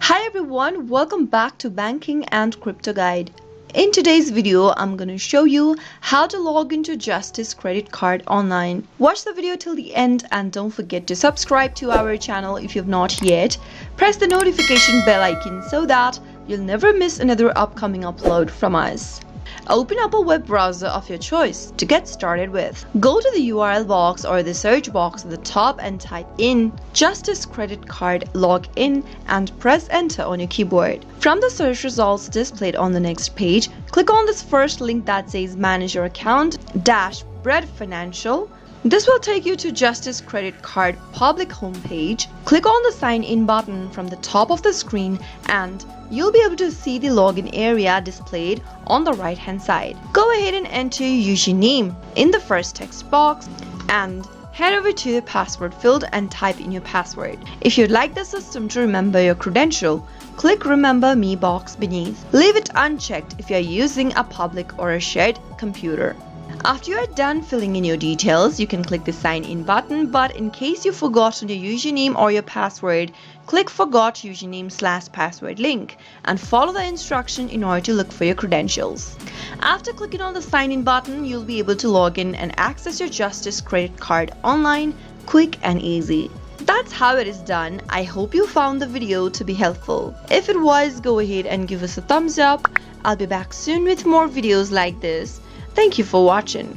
Hi everyone, welcome back to Banking and Crypto Guide. In today's video, I'm going to show you how to log into Justice Credit Card online. Watch the video till the end and don't forget to subscribe to our channel if you've not yet. Press the notification bell icon so that you'll never miss another upcoming upload from us. Open up a web browser of your choice to get started with. Go to the URL box or the search box at the top and type in Justice Credit Card Login and press enter on your keyboard. From the search results displayed on the next page, click on this first link that says Manage Your Account - Bread Financial. This will take you to Justice Credit Card public homepage. Click on the sign in button from the top of the screen and you'll be able to see the login area displayed on the right hand side. Go ahead and enter your username in the first text box and head over to the password field and type in your password. If you'd like the system to remember your credential, click Remember Me box beneath. Leave it unchecked if you're using a public or a shared computer. After you are done filling in your details, you can click the sign in button, but in case you've forgotten your username or your password, click Forgot Username / Password link and follow the instruction in order to look for your credentials. After clicking on the sign in button, you'll be able to log in and access your Justice Credit Card online, quick and easy. That's how it is done. I hope you found the video to be helpful. If it was, go ahead and give us a thumbs up. I'll be back soon with more videos like this. Thank you for watching.